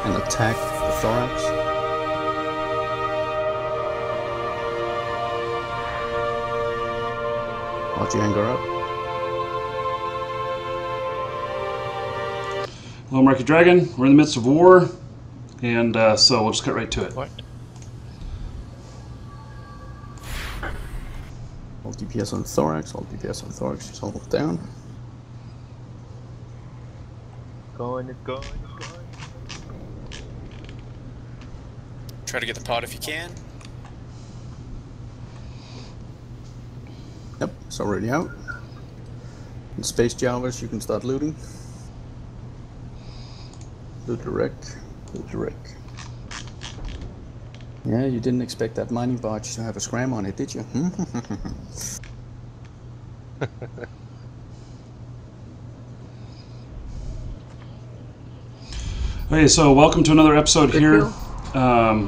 and attack the thorax. Watch your anger up. Hello, Markeedragon. We're in the midst of war, and so we'll just cut right to it. What? All DPS on thorax, all DPS on thorax, just hold down. Going. Try to get the pod if you can. Yep, it's already out. In Space Javas, you can start looting. Loot the wreck. Loot the wreck. Yeah, you didn't expect that mining barge to have a scram on it, did you? Okay, so welcome to another episode here.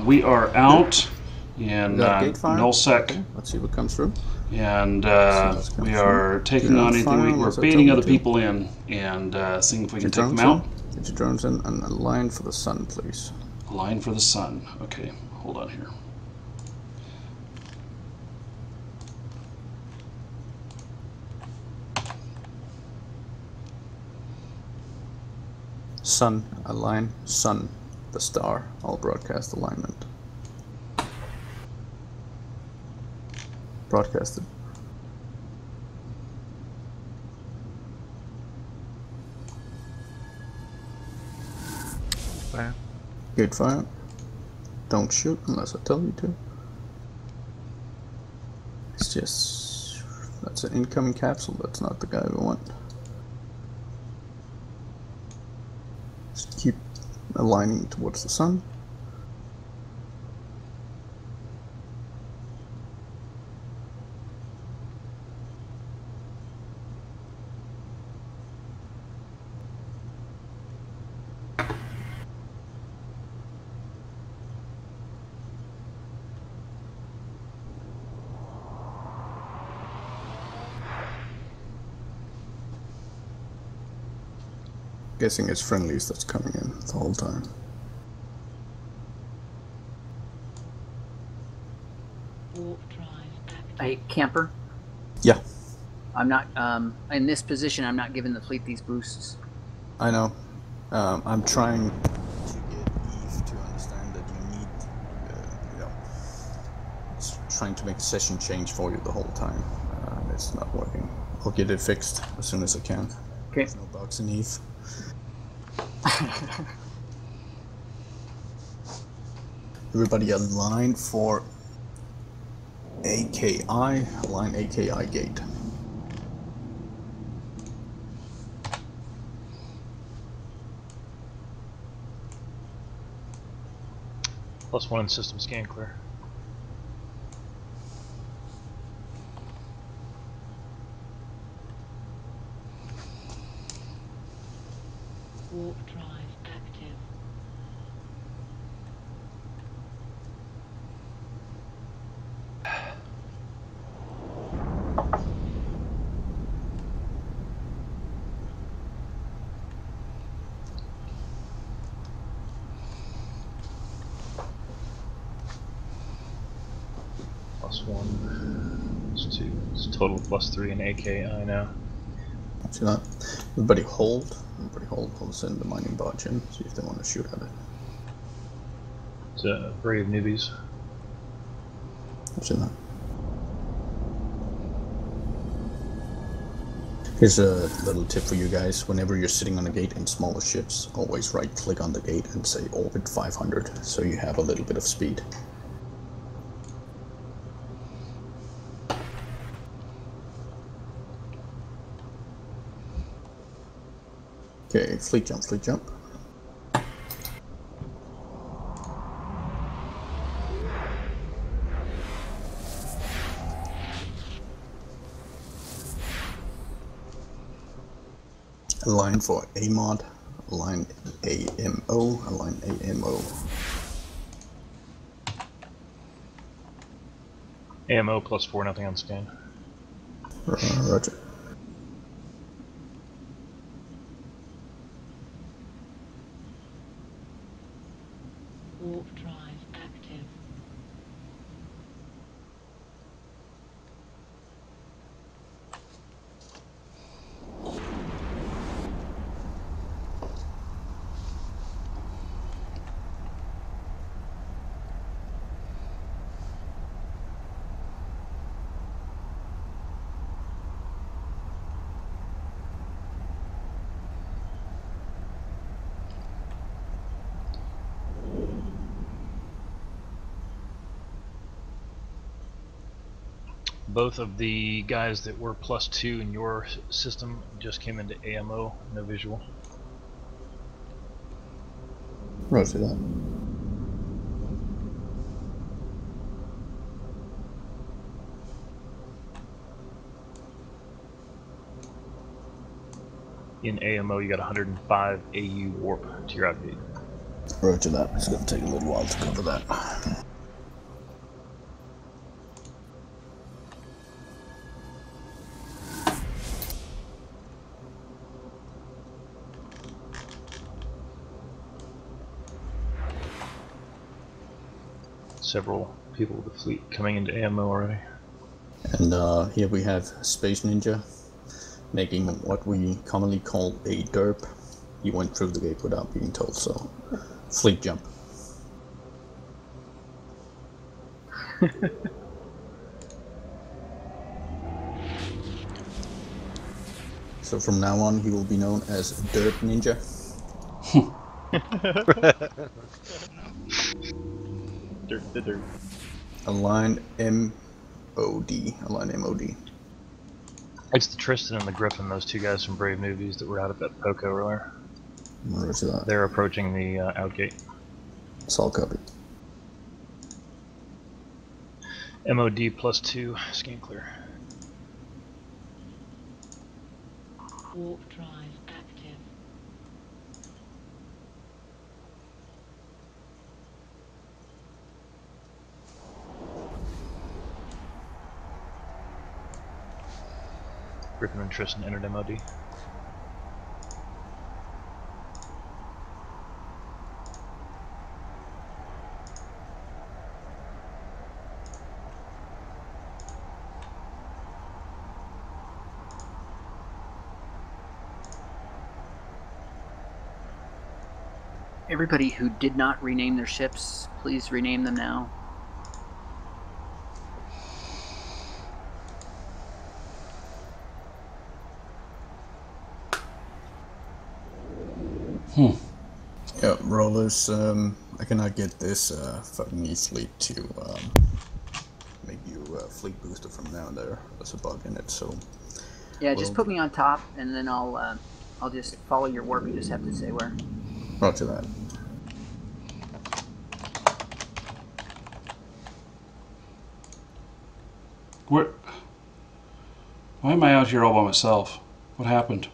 We are out in null-sec. Okay, let's see what comes through. And we are taking on anything. We're baiting other people in and seeing if we can take them out. Get your drones in and align for the sun, please. Align for the sun. Okay, hold on here. Sun, align, sun, the star, all broadcast alignment. Broadcasted. Fire. Good fire. Don't shoot unless I tell you to. It's just... that's an incoming capsule, that's not the guy we want. Just keep aligning towards the sun. Guessing it's friendlies that's coming in the whole time. Hey, camper? Yeah. I'm not, in this position, I'm not giving the fleet these boosts. I know. I'm trying to get Eve to understand that you need, trying to make a session change for you the whole time. It's not working. I'll get it fixed as soon as I can. Okay. There's no bugs in Eve. Everybody align for AKI, align AKI gate. +1 system scan clear. Warp drive active. +1. +2. It's total +3 in AKI now. See that? Everybody hold. Everybody hold, send the mining barge in, see if they want to shoot at it. It's a brave newbies. See that? Here's a little tip for you guys. Whenever you're sitting on a gate in smaller ships, always right click on the gate and say orbit 500, so you have a little bit of speed. Okay, fleet jump, fleet jump. Align for AMOD, align AMO, align AMO. AMO +4, nothing on scan. Roger. Warp drive active. Both of the guys that were +2 in your system just came into AMO, no visual. Roger that. In AMO, you got 105 AU warp to your outgate. Roger that. It's going to take a little while to cover that. Several people with the fleet coming into AMO already. And here we have Space Ninja making what we commonly call a derp. He went through the gate without being told, so fleet jump. So from now on he will be known as Derp Ninja. Dirt. Align MOD. Align MOD. It's the Tristan and the Griffin, those two guys from Brave Movies that were out at that Poco earlier. Roger that. They're approaching the outgate. It's all copied. MOD +2, scan clear. Warp drive active. Griffin and Tristan entered MOD. Everybody who did not rename their ships, please rename them now. Yeah, rollers, I cannot get this fucking fleet to make you a fleet booster from now and there. There's a bug in it, so... Yeah, just put me on top, and then I'll just follow your warp. You just have to say where. Roger that. Where? Why am I out here all by myself? What happened?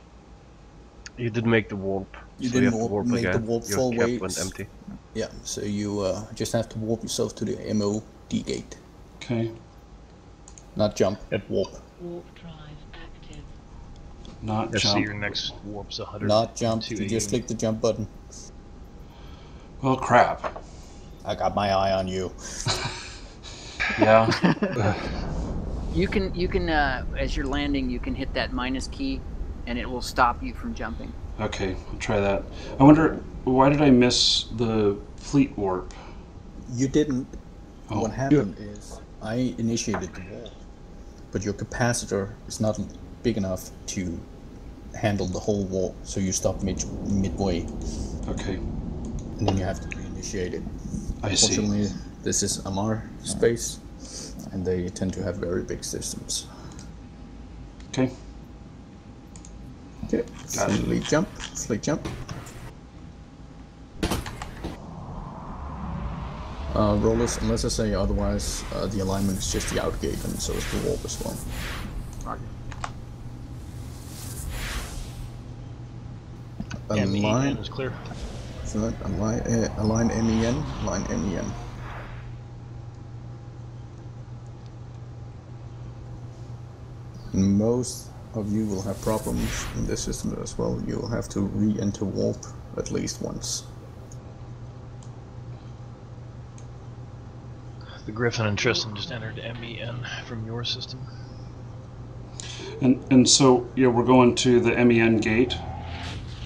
You didn't make the warp. You so didn't you have to warp make again. the warp Your full cap weight. went empty. Yeah, so you just have to warp yourself to the MOD gate. Okay. Not jump, warp. Warp drive active. Not Let's see, jump. your next warp's 100. Not jump, you just click the jump button. Well, crap. I got my eye on you. Yeah. You can as you're landing, you can hit that minus key, and it will stop you from jumping. Okay, I'll try that. I wonder, why did I miss the fleet warp? You didn't. Oh. What happened is I initiated the warp, but your capacitor is not big enough to handle the whole warp, so you stop midway, Okay, and then you have to reinitiate it. I see. Fortunately, this is Amar space, and they tend to have very big systems. Okay. Okay, Got it. fleet jump, fleet jump. Rollers, unless I say otherwise, the alignment is just the outgate, and so is the warp as well. Roger. MEN is clear. So that align MEN, line MEN. Most of you will have problems in this system as well. You will have to re-enter warp at least once. The Griffin and Tristan just entered MEN from your system. And so yeah, we're going to the MEN gate.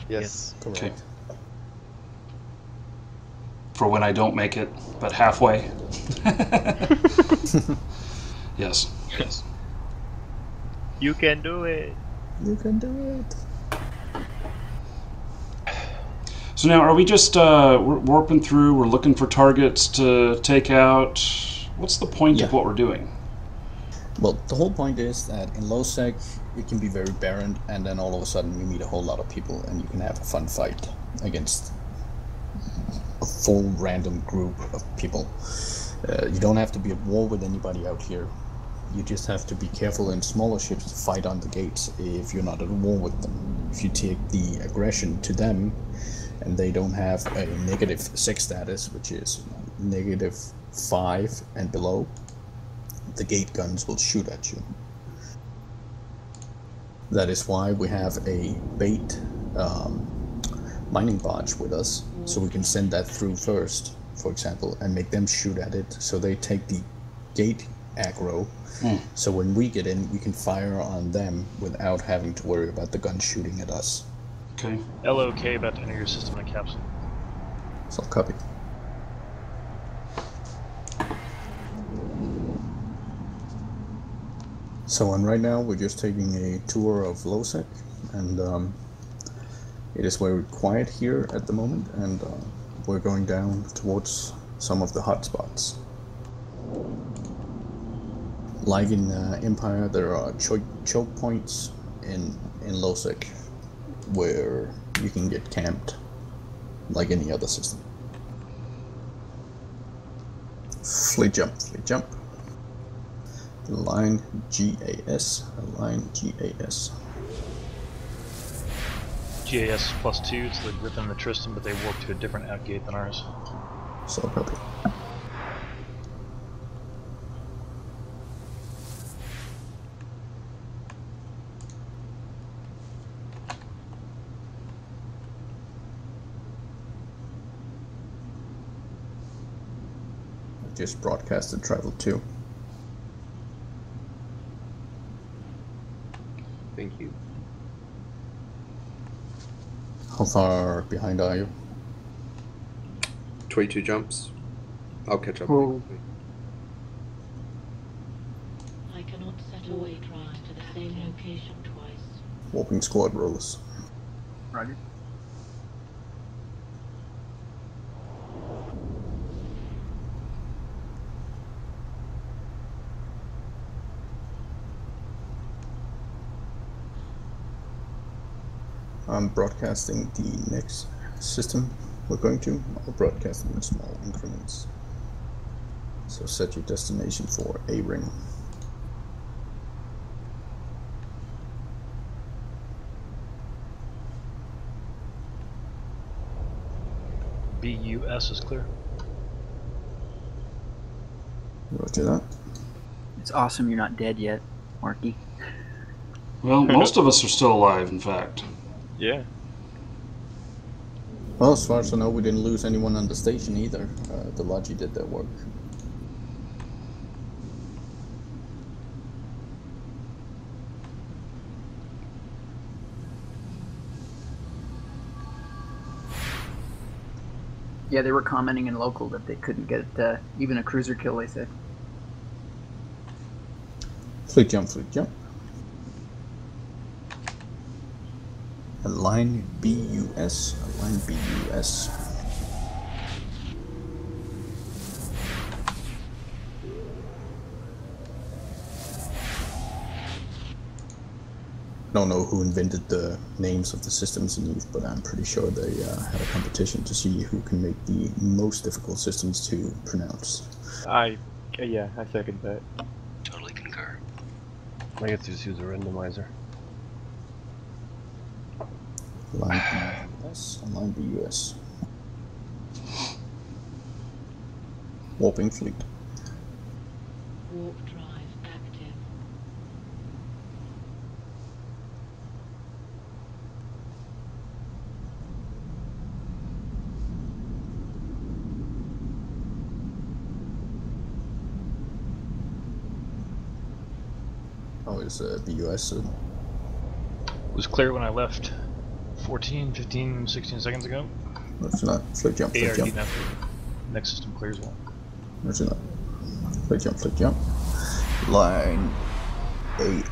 Yes. Okay. For when I don't make it, but halfway. Yes. Yes. You can do it. You can do it. So now, are we just we're warping through? We're looking for targets to take out. What's the point of what we're doing? Well, the whole point is that in low-sec, it can be very barren, and then all of a sudden you meet a whole lot of people, and you can have a fun fight against a full random group of people. You don't have to be at war with anybody out here. You just have to be careful in smaller ships to fight on the gates if you're not at war with them. If you take the aggression to them, and they don't have a negative 6 status, which is -5 and below, the gate guns will shoot at you. That is why we have a bait mining barge with us, so we can send that through first, for example, and make them shoot at it, so they take the gate aggro. So when we get in, we can fire on them without having to worry about the gun shooting at us. Okay. LOK about to enter your system in a capsule. So copy. So and right now we're just taking a tour of low-sec, and it is very quiet here at the moment, and we're going down towards some of the hotspots. Like in Empire, there are choke points in low-sec where you can get camped, like any other system. Fleet jump, fleet jump. Align GAS, align GAS. GAS is +2 to the Griffin and the Tristan, but they warp to a different outgate than ours. So copy. Just broadcasted travel 2. Thank you. How far behind are you? 22 jumps. I'll catch up. Oh. I cannot set away drive to the same location twice. Warping squad rollers. Roger. I'm broadcasting the next system we're going to. I'll broadcast them in small increments. So set your destination for A ring. BUS is clear. Roger that. It's awesome you're not dead yet, Markee. Well, most of us are still alive, in fact. Yeah. Well, as far as I know, we didn't lose anyone on the station either. The Logi did their work. Yeah, they were commenting in local that they couldn't get even a cruiser kill, they said. Fleet jump, fleet jump. Align BUS, align BUS. I don't know who invented the names of the systems in Eve, but I'm pretty sure they had a competition to see who can make the most difficult systems to pronounce. Yeah, I second that. Totally concur. I guess just use a randomizer. Align BUS, align BUS. Warping fleet. Warp drive active. How is BUS? It was clear when I left 14, 15, 16 seconds ago. It's not. Flick jump, flick ARD jump. now. Next system clears well. It's not. Flick jump, flick jump. Line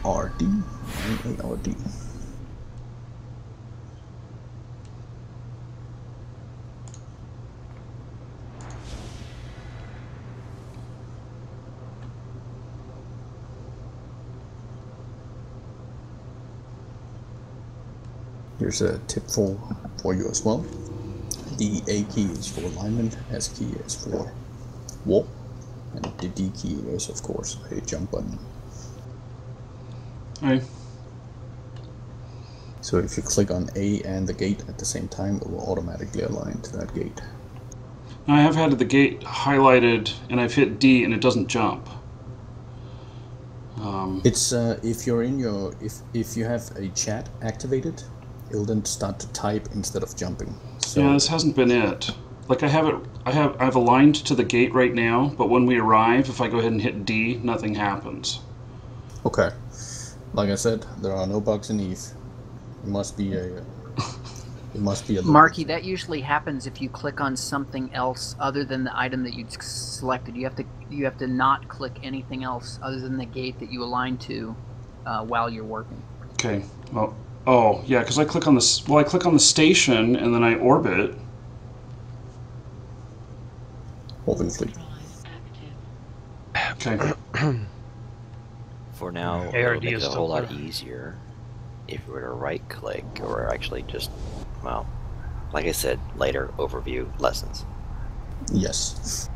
ARD. Line ARD. Here's a tip for you as well. The A key is for alignment, S key is for warp, and the D key is of course a jump button. Alright. So if you click on A and the gate at the same time, it will automatically align to that gate. Now I have had the gate highlighted, and I've hit D, and it doesn't jump. It's if you're in your if you have a chat activated, it'll then start to type instead of jumping. So Yeah, this hasn't been it. Like I've aligned to the gate right now, but when we arrive, if I go ahead and hit D, nothing happens. okay, like I said, there are no bugs in Eve. It must be a. It must be a. Markee, that usually happens if you click on something else other than the item that you selected. You have to not click anything else other than the gate that you align to while you're working. Okay. Well. Oh, yeah, because I click on this. Well, I click on the station and then I orbit. Open fleet. Drive active. Okay. For now, ARD it'll make it is a whole still lot clear. easier if we were to right click, or actually just, well, like I said, later overview lessons. Yes.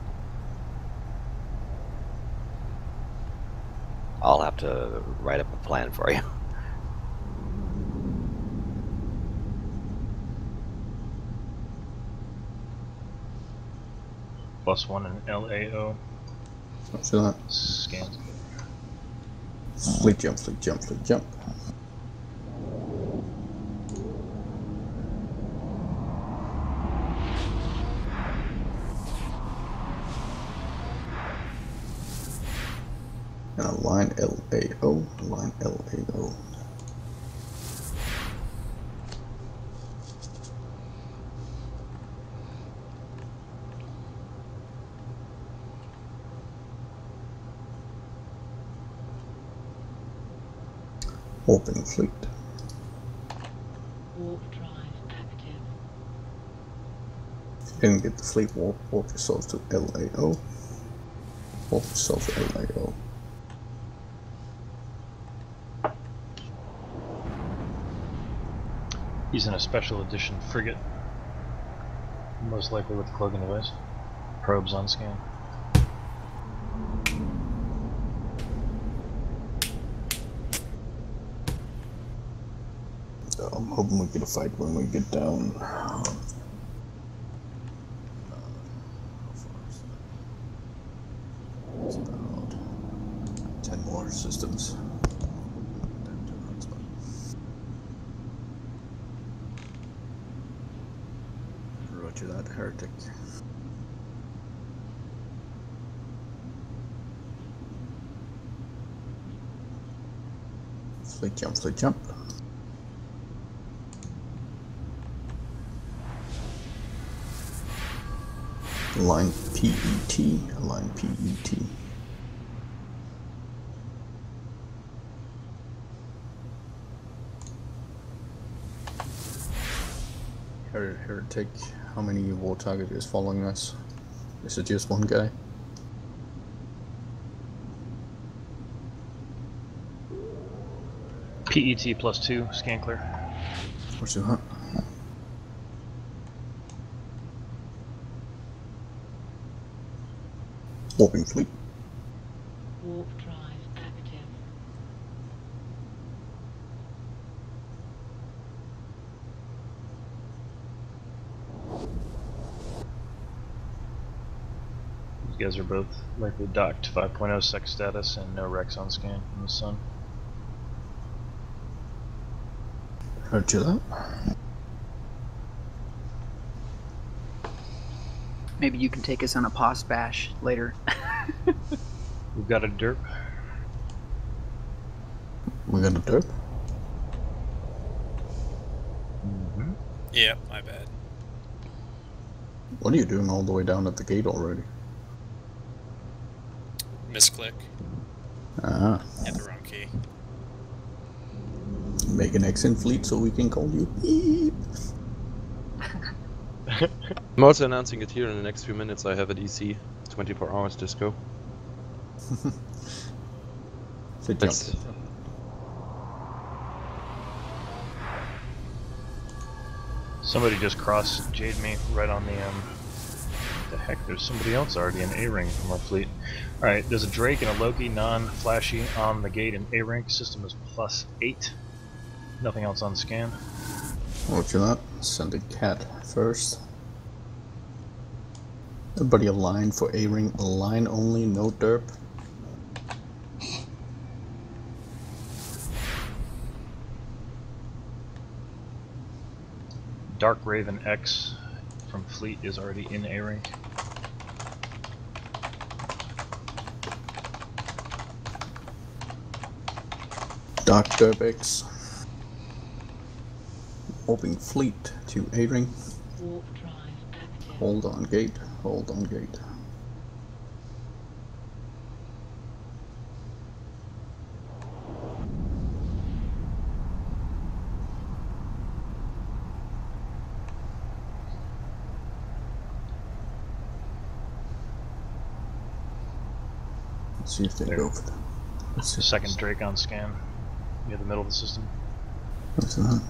I'll have to write up a plan for you. +1 and LAO So that scans. fleet jump, fleet jump, fleet jump. And line LAO, line LAO. Open fleet. Warp drive active. Didn't get the fleet warp, warp yourself to LAO. Warp yourself to LAO. He's in a special edition frigate. Most likely with the cloaking device. Probes on scan. I'm hoping we get a fight when we get down. It's about 10 more systems. Roger that, heretic. Fleet jump, fleet jump. Line PET, line PET. Heretic, how many war target is following us? Is it just one guy? PET +2, scan clear. What's your hunt? Warping fleet. Warp drive active. You guys are both likely docked 5.0 sec status and no wrecks on scan in the sun. Heard you that? Maybe you can take us on a pos bash later. We've got a derp. We're gonna derp. Yeah, my bad. What are you doing all the way down at the gate already? Misclick. Ah, Hit the wrong key. make an exit fleet so we can call you beep. I'm also announcing it here in the next few minutes. I have at EC 24 hours disco. So That's jump. Somebody just crossed Jade me right on the what the heck? There's somebody else already in A-ring from our fleet. Alright, there's a Drake and a Loki, non-flashy on the gate in A-ring. System is +8. Nothing else on scan. Roger that. Send a cat first. Everybody align for A-ring. Align only, no derp. Dark Raven X from fleet is already in A-ring. Dark derp X. Opening fleet to A-ring. Warp drive active. Hold on gate. Hold on gate. Let's see if they go for that. Let's see. Second Drake on scan near the middle of the system. What's that?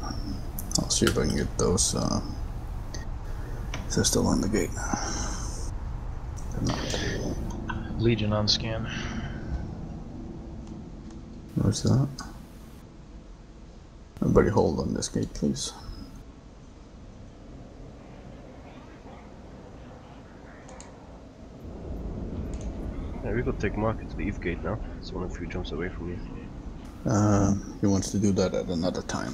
I'll see if I can get those. If they're still on the gate. They're not. Legion on scan. What's that? Everybody hold on this gate, please. Yeah, we could take Markee to the Eve gate now. It's one of few jumps away from you. He wants to do that at another time.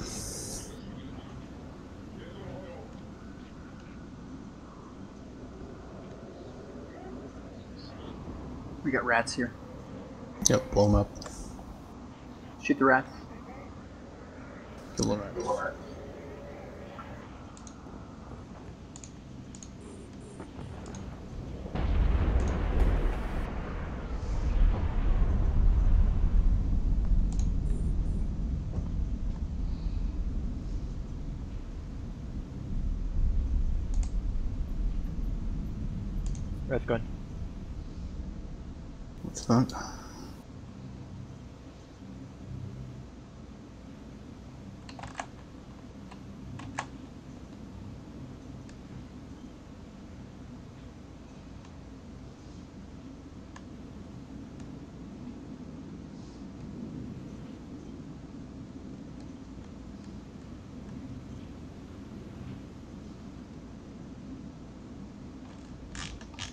We got rats here. Yep, blow them up. Shoot the rats. Kill the rats. Rat's gone. What's that?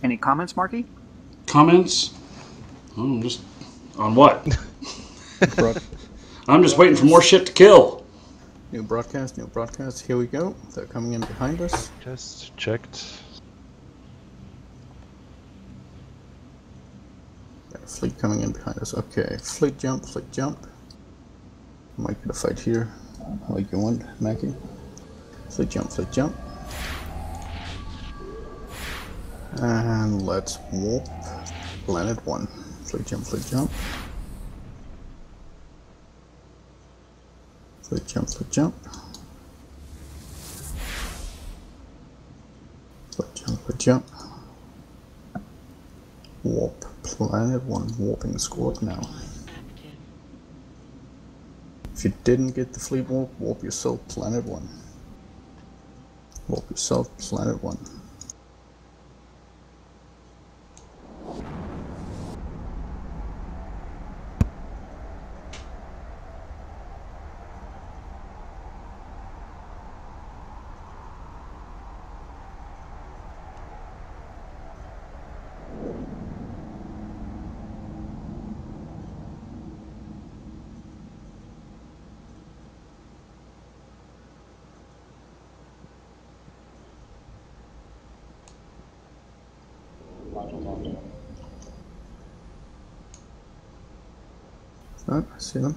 Any comments, Markee? Comments? Oh, just on what? Broad- I'm just waiting for more shit to kill. new broadcast, new broadcast. Here we go. They're coming in behind us. just checked. Got a fleet coming in behind us. Okay, fleet jump, fleet jump. Might get a fight here, like you want, Markee. Fleet jump, fleet jump. And let's warp planet 1. Fleet jump, fleet jump. Fleet jump, fleet jump. Fleet jump, fleet jump. Warp planet 1, warping squad now. Active. If you didn't get the fleet warp, warp yourself planet 1. Warp yourself planet 1. I see them.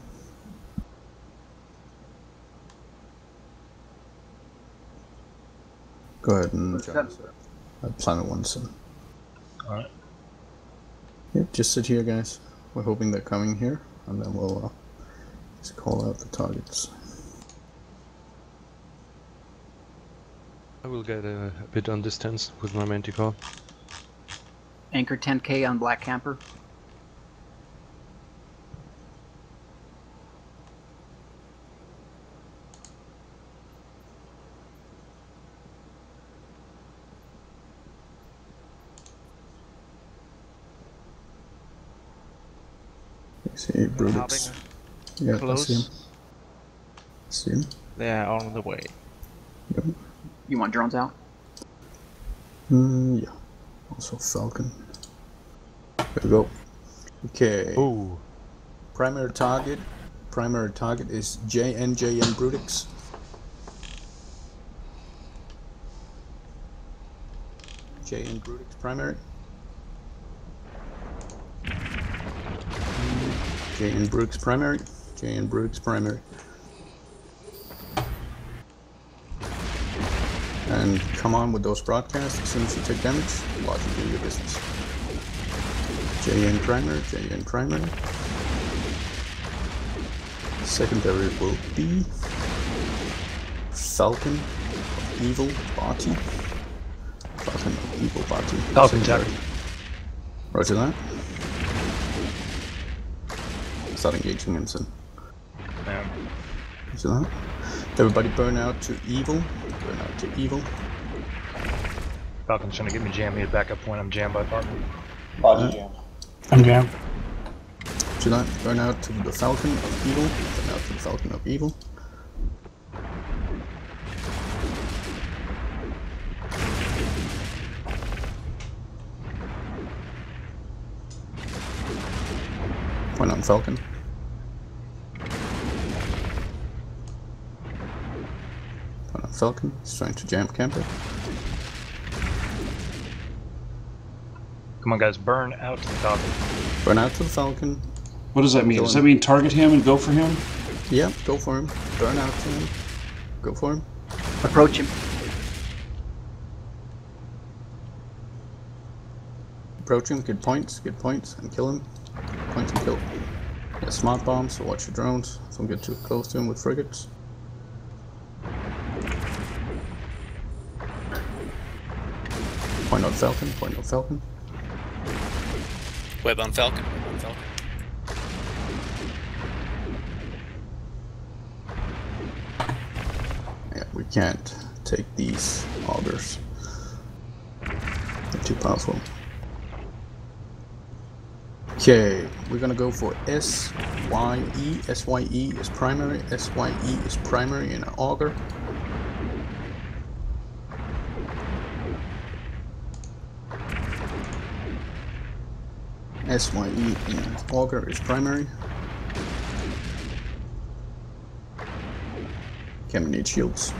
Go ahead and join us at Planet 1 soon. Alright. Yep, just sit here, guys. We're hoping they're coming here, and then we'll just call out the targets. I will get a bit on distance with my Manticore. Anchor 10K on Black Camper. I see Brutix. Yeah, I see him. See him? They are on the way. Yep. You want drones out? Yeah. Also Falcon. There we go. Okay. Ooh. Primary target is JNJN Brutix. JN Brutix primary. JN Brutix primary. JN Brutix primary. And come on with those broadcasts as soon as you take damage. Logically your business. JN primary, JN primary. Secondary will be Falcon of Evil Bati. Falcon of Evil Bati. Falcon tech. Roger that. Start engaging Ensign. Roger that. Everybody burn out to Evil. Burn out to Evil. Falcon's trying to get me jammed. Need a backup point. I'm jammed by Falcon. Body jam. I'm jammed. Roger that. Burn out to the Falcon of Evil. Burn out to the Falcon of Evil. Point on Falcon. Point on Falcon. He's trying to jam camper. Come on, guys. Burn out to the Falcon. Burn out to the Falcon. What does that mean? Does that mean target him and go for him? Yeah, go for him. Burn out to him. Go for him. Approach him. Approach him, get points, and kill him. Points and kill. Yeah, smart bombs, so watch your drones. Don't get too close to him with frigates. Point on Falcon, point on Falcon. Web on Falcon. Falcon. Yeah, we can't take these augers. They're too powerful. Okay, we're gonna go for SYE. SYE is primary. SYE is primary in an auger. SYE in an auger is primary. Can need shields.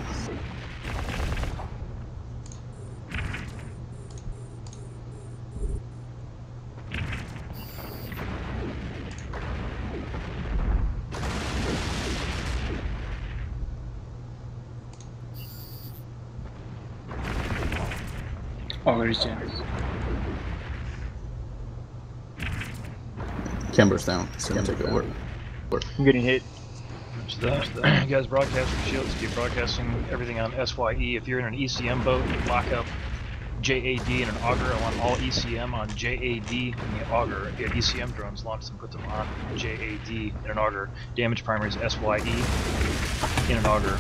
Auger is jammed. Camber's down. It's gonna take over. I'm getting hit. You guys broadcast your shields. Keep broadcasting everything on SYE. If you're in an ECM boat, lock up JAD in an auger. I want all ECM on JAD in the auger. If you have ECM drones, launch them, put them on JAD in an auger. Damage primary is SYE in an auger.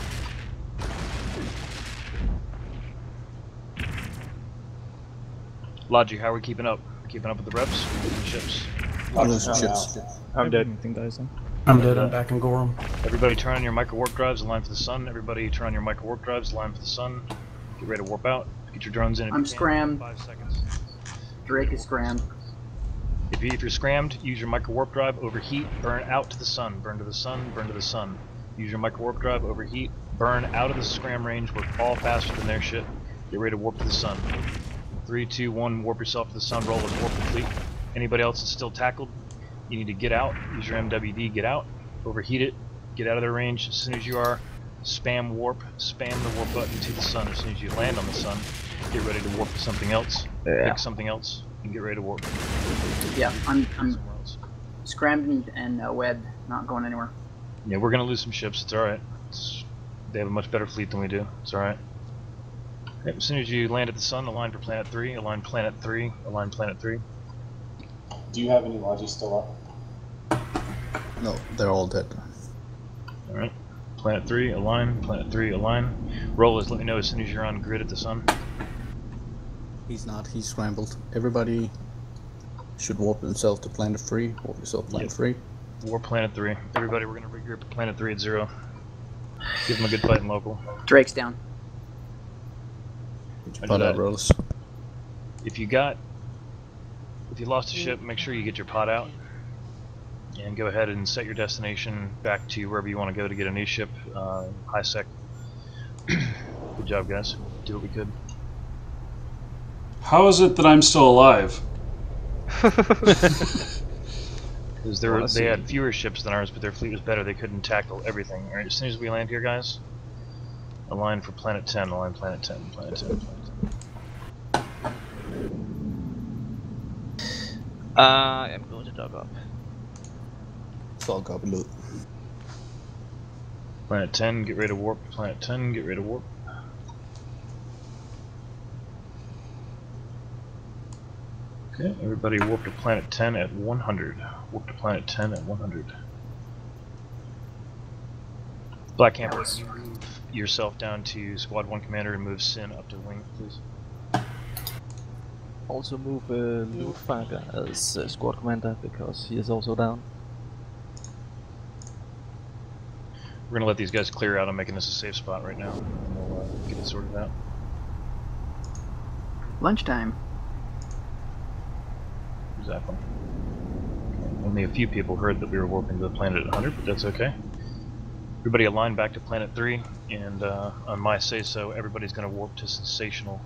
Logi, how are we keeping up? Keeping up with the reps? Ships. Ships. I'm dead. I'm dead. I'm back in Gorham. Everybody turn on your micro warp drives, align for the sun. Everybody turn on your micro warp drives, align for the sun. Get ready to warp out. Get your drones in. I'm scrammed. 5 seconds. Drake is scrammed. If you're scrammed, use your micro warp drive, overheat, burn out to the sun, burn to the sun, burn to the sun. Use your micro warp drive, overheat, burn out of the scram range, we're all faster than their ship. Get ready to warp to the sun. 3, 2, 1, warp yourself to the sun, roll with warp complete. Anybody else that's still tackled, you need to get out, use your MWD, get out, overheat it, get out of their range. As soon as you are, Spam warp. Spam the warp button to the sun as soon as you land on the sun. Get ready to warp to something else. Pick something else and get ready to warp. Yeah, I'm scrambled and webbed, not going anywhere. Yeah, we're gonna lose some ships. It's all right. They have a much better fleet than we do. It's all right. Okay, as soon as you land at the sun, align for planet 3. Align planet 3. Align planet 3. Do you have any logi still up? No, they're all dead. All right. Planet 3, align. Planet 3, align. Rollers, let me know as soon as you're on grid at the sun. He's not. He's scrambled. Everybody should warp themselves to planet 3. Warp yourself planet 3. Warp planet 3. Everybody, we're going to regroup at planet 3 at 0. Give them a good fight in local. Drake's down. Pot out, Rollers. If you lost a ship, make sure you get your pot out. And go ahead and set your destination back to wherever you want to go to get a new ship. High sec. Good job, guys. Do what we could. How is it that I'm still alive? Because they had fewer ships than ours, but their fleet was better. They couldn't tackle everything. Alright, as soon as we land here, guys, align for planet 10. Align planet 10. Planet 10. Planet 10. I'm going to dog up. It's all copy loot. Planet 10, get ready to warp. Planet 10, get ready to warp. Okay, everybody warp to planet 10 at 100. Warp to planet 10 at 100. Black Camper, can you move yourself down to Squad 1 Commander and move Sin up to wing, please? Also move Luftfahrer as squad commander because he is also down. We're gonna let these guys clear out. I'm making this a safe spot right now, and we'll get it sorted out. Lunchtime. Exactly. Only a few people heard that we were warping to the planet at 100, but that's okay. Everybody align back to planet 3, and on my say-so, everybody's going to warp to Sensational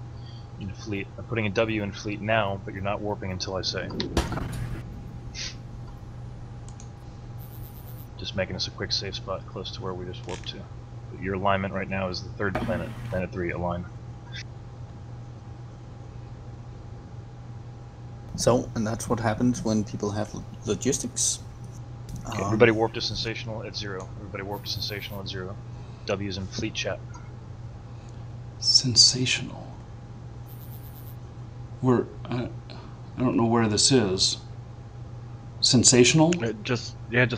in fleet. I'm putting a W in fleet now, but you're not warping until I say. Just making us a quick safe spot close to where we just warped to. But your alignment right now is the 3rd planet, planet 3, align. So, and that's what happens when people have logistics. Okay, everybody warp to Sensational at 0. Everybody warp to Sensational at 0. W's in fleet chat. Sensational. I don't know where this is. Sensational? Just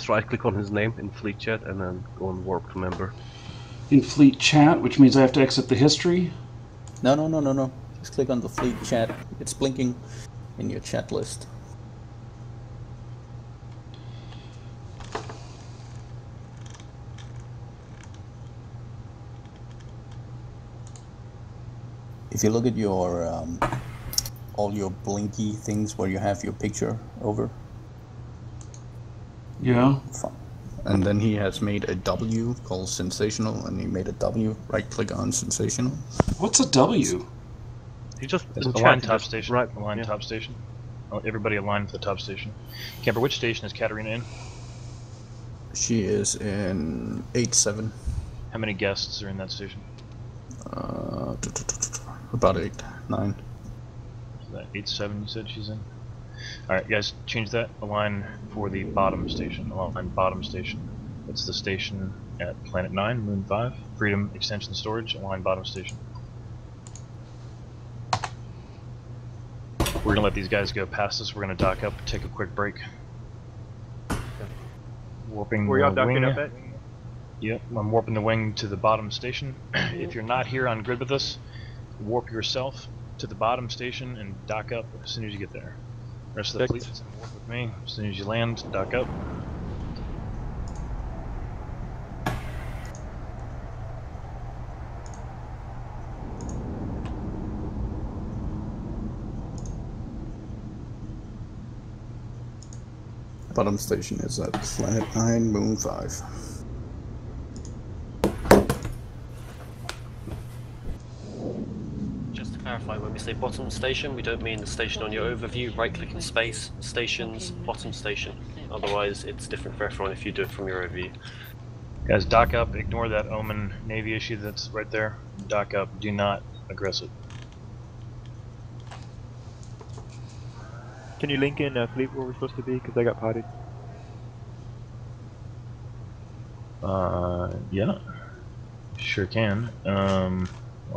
right click on his name in fleet chat and then go on warp to member. In fleet chat, which means I have to exit the history? No. Just click on the fleet chat. It's blinking in your chat list. If you look at your all your blinky things where you have your picture over. Yeah. And then he has made a W called Sensational, and he made a W. Right click on Sensational. What's a W? He just align top station. Right. Align top station. Everybody align for the top station. Camper, which station is Katarina in? She is in 8-7. How many guests are in that station? About 8, 9. Is that 8-7 you said she's in? Alright guys, change that. Align for the bottom station. Align bottom station. That's the station at planet 9, moon 5. Freedom extension storage. Align bottom station. We're gonna let these guys go past us. We're gonna dock up, take a quick break. Warping Were y'all the docking wing. up at? Yep, I'm warping the wing to the bottom station. If you're not here on grid with us, warp yourself to the bottom station and dock up as soon as you get there. Rest of the fleet is in warp with me. As soon as you land, dock up. Bottom station is at planet 9, moon 5. Just to clarify, when we say bottom station, we don't mean the station on your overview, right-click in space, stations, bottom station. Otherwise, it's different for everyone if you do it from your overview. Guys, dock up. Ignore that Omen Navy issue that's right there. Dock up. Do not aggress it. Can you link in fleet where we're supposed to be? Because I got potted. Yeah. Sure can. Well,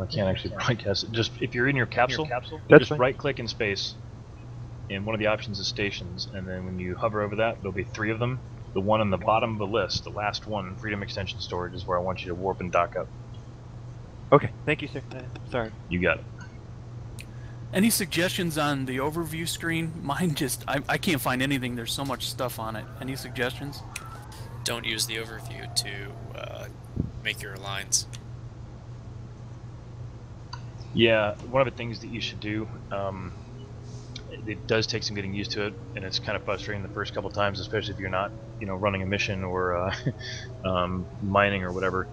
I can't actually broadcast it. Just if you're in your capsule, just right-click in space, and one of the options is stations, and then when you hover over that, there'll be 3 of them. The one on the bottom of the list, the last one, Freedom Extension Storage, is where I want you to warp and dock up. Okay, thank you, sir. Sorry. You got it. Any suggestions on the overview screen? Mine just, I can't find anything. There's so much stuff on it. Any suggestions? Don't use the overview to make your lines. Yeah, one of the things that you should do, it does take some getting used to it, and it's kind of frustrating the first couple times, especially if you're not, running a mission or mining or whatever,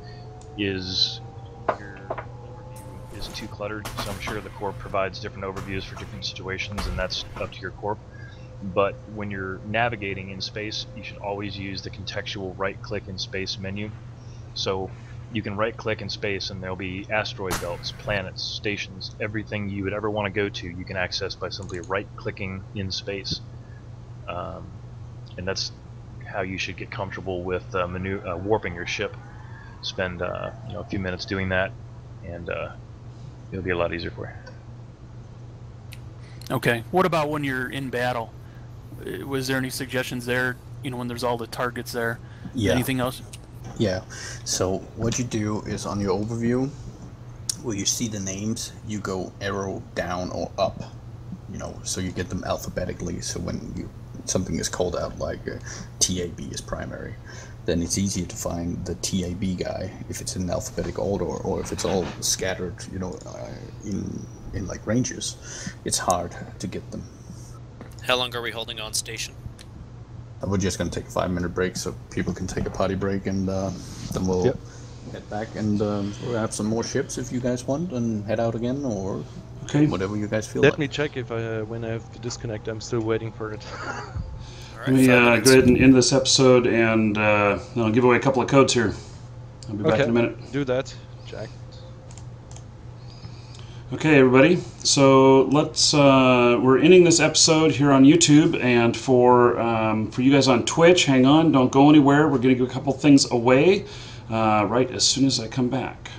is your overview is too cluttered. So I'm sure the Corp provides different overviews for different situations, and that's up to your Corp. But when you're navigating in space, you should always use the contextual right-click in space menu. So you can right-click in space and there'll be asteroid belts, planets, stations, everything you would ever want to go to you can access by simply right-clicking in space. And that's how you should get comfortable with warping your ship. Spend a few minutes doing that, and it'll be a lot easier for you. Okay. What about when you're in battle? Was there any suggestions there? When there's all the targets there. Yeah. Anything else? Yeah. So what you do is on your overview, where you see the names, you go arrow down or up. So you get them alphabetically. So when something is called out like TAB is primary, then it's easier to find the TAB guy if it's in alphabetic order, or if it's all scattered, in like ranges. It's hard to get them. How long are we holding on station? We're just going to take a 5-minute break so people can take a potty break, and then we'll head back and we'll have some more ships if you guys want, and head out again, or whatever you guys feel Let like. me check if when I have to disconnect. I'm still waiting for it. Let me go ahead and end this episode, and I'll give away a couple of codes here. I'll be back in a minute. Do that, Jack. Okay, everybody. So let's. We're ending this episode here on YouTube, and for you guys on Twitch, hang on, don't go anywhere. We're going to give a couple things away right as soon as I come back.